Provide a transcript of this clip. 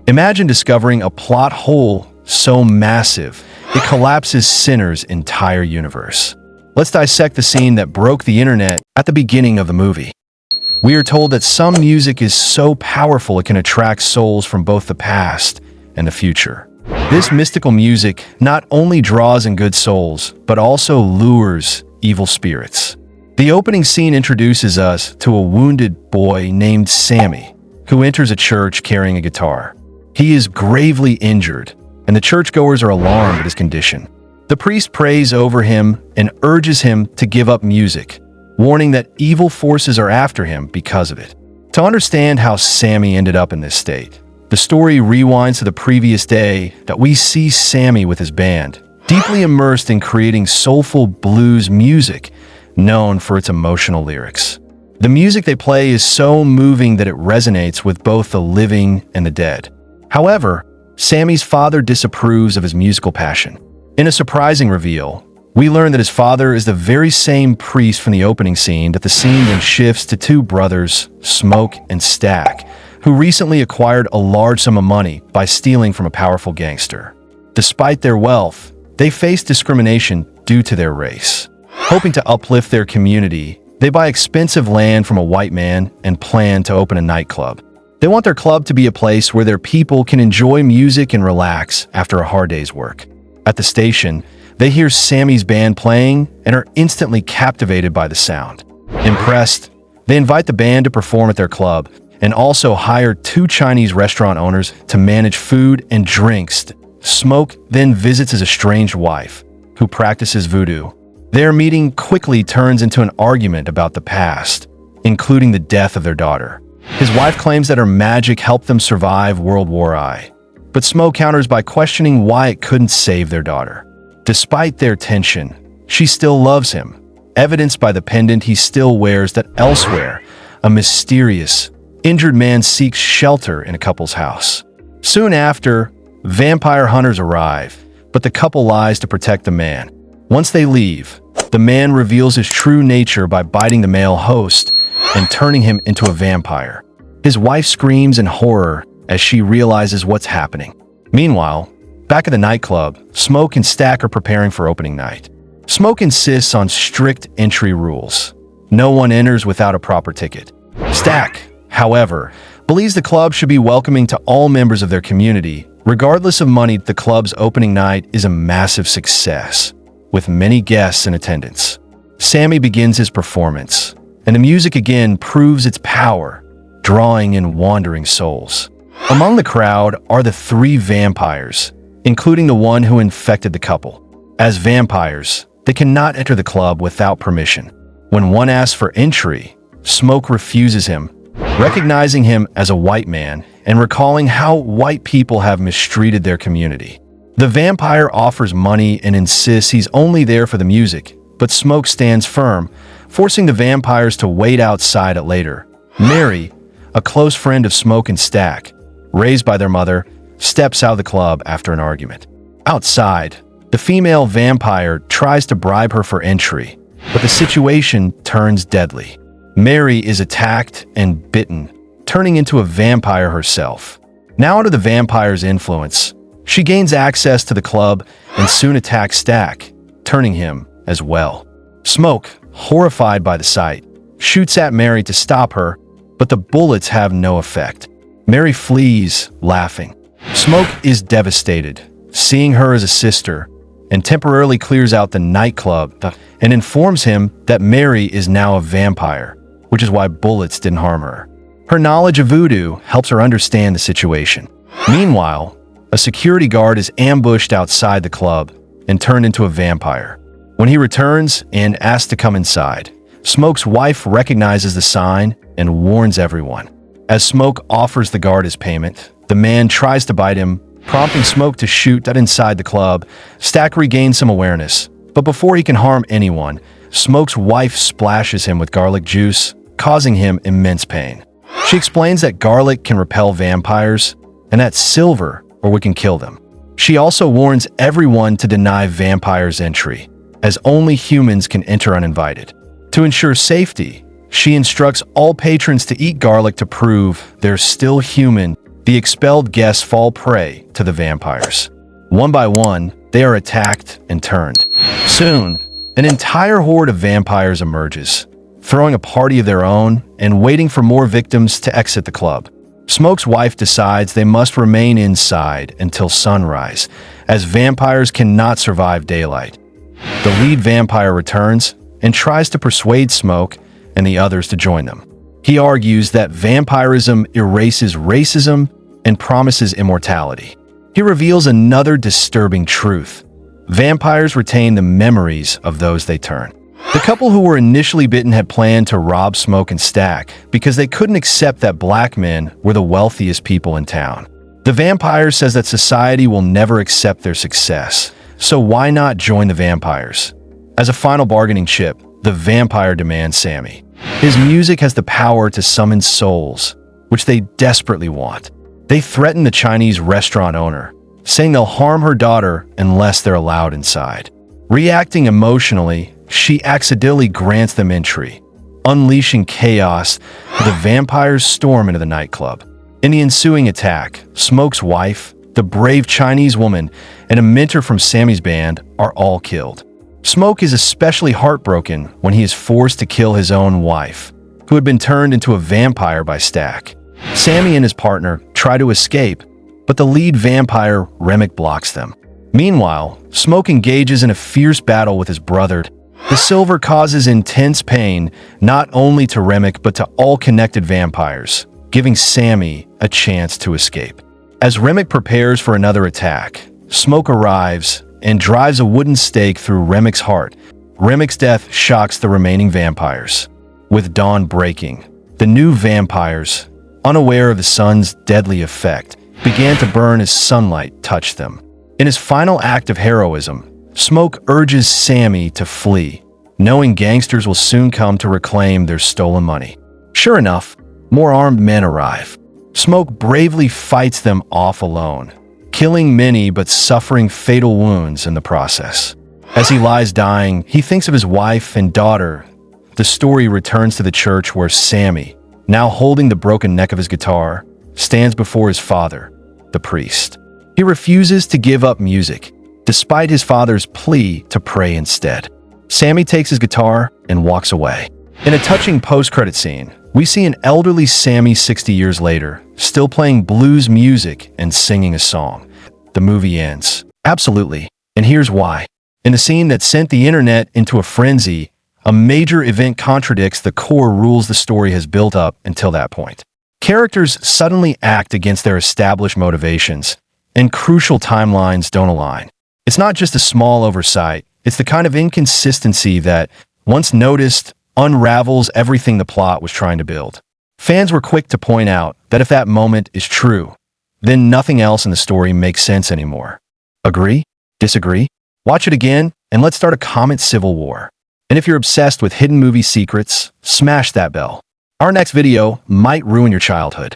Imagine discovering a plot hole so massive, it collapses Sinner's entire universe. Let's dissect the scene that broke the internet at the beginning of the movie. We are told that some music is so powerful it can attract souls from both the past and the future. This mystical music not only draws in good souls, but also lures evil spirits. The opening scene introduces us to a wounded boy named ＳᎥዏ, who enters a church carrying a guitar. He is gravely injured, and the churchgoers are alarmed at his condition. The priest prays over him and urges him to give up music, warning that evil forces are after him because of it. To understand how ＳᎥƖ ended up in this state, the story rewinds to the previous day that we see ＳᎥ¹ with his band, deeply immersed in creating soulful blues music known for its emotional lyrics. The music they play is so moving that it resonates with both the living and the dead. However, ＳᎥɁ's father disapproves of his musical passion. In a surprising reveal, we learn that his father is the very same priest from the opening scene. That the scene then shifts to two brothers, ＳᎥ and Ｓ̥ૠ, who recently acquired a large sum of money by stealing from a powerful gangster. Despite their wealth, they face discrimination due to their race. Hoping to uplift their community, they buy expensive land from a white man and plan to open a nightclub. They want their club to be a place where their people can enjoy music and relax after a hard day's work. At the station, they hear ＳᎥɁ's band playing and are instantly captivated by the sound. Impressed, they invite the band to perform at their club and also hire two Chinese restaurant owners to manage food and drinks. ＳᎥ¹ then visits his estranged wife, who practices voodoo. Their meeting quickly turns into an argument about the past, including the death of their daughter. His wife claims that her magic helped them survive World War I, but ＳᎥ counters by questioning why it couldn't save their daughter. Despite their tension, she still loves him, evidenced by the pendant he still wears. That elsewhere, a mysterious, injured man seeks shelter in a couple's house. Soon after, vampire hunters arrive, but the couple lies to protect the man. Once they leave, the man reveals his true nature by biting the male host and turning him into a vampire. His wife screams in horror as she realizes what's happening. Meanwhile, back at the nightclub, ＳᎥ· and S̥Ũ are preparing for opening night. SᎥ¹ insists on strict entry rules. No one enters without a proper ticket. S̥UN, however, believes the club should be welcoming to all members of their community. Regardless of money, the club's opening night is a massive success, with many guests in attendance. ＳᎥɁ begins his performance, and the music again proves its power, drawing in wandering souls. Among the crowd are the three vampires, including the one who infected the couple. As vampires, they cannot enter the club without permission. When one asks for entry, ＳᎥ¹ refuses him, recognizing him as a white man and recalling how white people have mistreated their community. The vampire offers money and insists he's only there for the music, but ＳᎥ· stands firm, forcing the vampires to wait outside it later. Mary, a close friend of ＳᎥ¹ and S̥UN, raised by their mother, steps out of the club after an argument. Outside, the female vampire tries to bribe her for entry, but the situation turns deadly. Mary is attacked and bitten, turning into a vampire herself. Now under the vampire's influence, she gains access to the club and soon attacks S̥UN, turning him as well. ＳᎥɁ, horrified by the sight, shoots at Mary to stop her, but the bullets have no effect. Mary flees, laughing. ＳᎥḵ is devastated, seeing her as a sister, and temporarily clears out the nightclub and informs him that Mary is now a vampire, which is why bullets didn't harm her. Her knowledge of voodoo helps her understand the situation. Meanwhile, a security guard is ambushed outside the club and turned into a vampire. When he returns and asks to come inside, ＳᎥḵ's wife recognizes the sign and warns everyone. As ＳᎥḵ offers the guard his payment, the man tries to bite him, prompting SᎥḵ to shoot inside the club. S̥UN regains some awareness, but before he can harm anyone, ＳᎥḵ's wife splashes him with garlic juice, causing him immense pain. She explains that garlic can repel vampires, and that silver or we can kill them. She also warns everyone to deny vampires entry, as only humans can enter uninvited. To ensure safety, she instructs all patrons to eat garlic to prove they're still human The expelled guests fall prey to the vampires. One by one, they are attacked and turned. Soon, an entire horde of vampires emerges, throwing a party of their own and waiting for more victims to exit the club. Smoke's wife decides they must remain inside until sunrise, as vampires cannot survive daylight. The lead vampire returns and tries to persuade Smoke and the others to join them. He argues that vampirism erases racism and promises immortality. He reveals another disturbing truth. Vampires retain the memories of those they turn. The couple who were initially bitten had planned to rob Smoke and Stack because they couldn't accept that black men were the wealthiest people in town. The vampire says that society will never accept their success, so why not join the vampires? As a final bargaining chip, the vampire demands Sammy. His music has the power to summon souls, which they desperately want. They threaten the Chinese restaurant owner, saying they'll harm her daughter unless they're allowed inside. Reacting emotionally, she accidentally grants them entry, unleashing chaos as the vampires storm into the nightclub. In the ensuing attack, Smoke's wife, the brave Chinese woman, and a mentor from Sammy's band are all killed. Smoke is especially heartbroken when he is forced to kill his own wife, who had been turned into a vampire by Stack. Sammy and his partner try to escape, but the lead vampire, Remick, blocks them. Meanwhile, Smoke engages in a fierce battle with his brother. The silver causes intense pain not only to Remick but to all connected vampires, giving Sammy a chance to escape. As Remick prepares for another attack, Smoke arrives and drives a wooden stake through Remick's heart. Remick's death shocks the remaining vampires. With dawn breaking, the new vampires, unaware of the sun's deadly effect, began to burn as sunlight touched them. In his final act of heroism, Smoke urges Sammy to flee, knowing gangsters will soon come to reclaim their stolen money. Sure enough, more armed men arrive. Smoke bravely fights them off alone, killing many but suffering fatal wounds in the process. As he lies dying, he thinks of his wife and daughter. The story returns to the church where Sammy, now holding the broken neck of his guitar, stands before his father, the priest. He refuses to give up music, despite his father's plea to pray instead. Sammy takes his guitar and walks away. In a touching post-credit scene, we see an elderly Sammy 60 years later, still playing blues music and singing a song. The movie ends. Absolutely. And here's why. In a scene that sent the internet into a frenzy, a major event contradicts the core rules the story has built up until that point. Characters suddenly act against their established motivations, and crucial timelines don't align. It's not just a small oversight, it's the kind of inconsistency that, once noticed, unravels everything the plot was trying to build. Fans were quick to point out that if that moment is true, then nothing else in the story makes sense anymore. Agree? Disagree? Watch it again, and let's start a comment civil war. And if you're obsessed with hidden movie secrets, smash that bell. Our next video might ruin your childhood.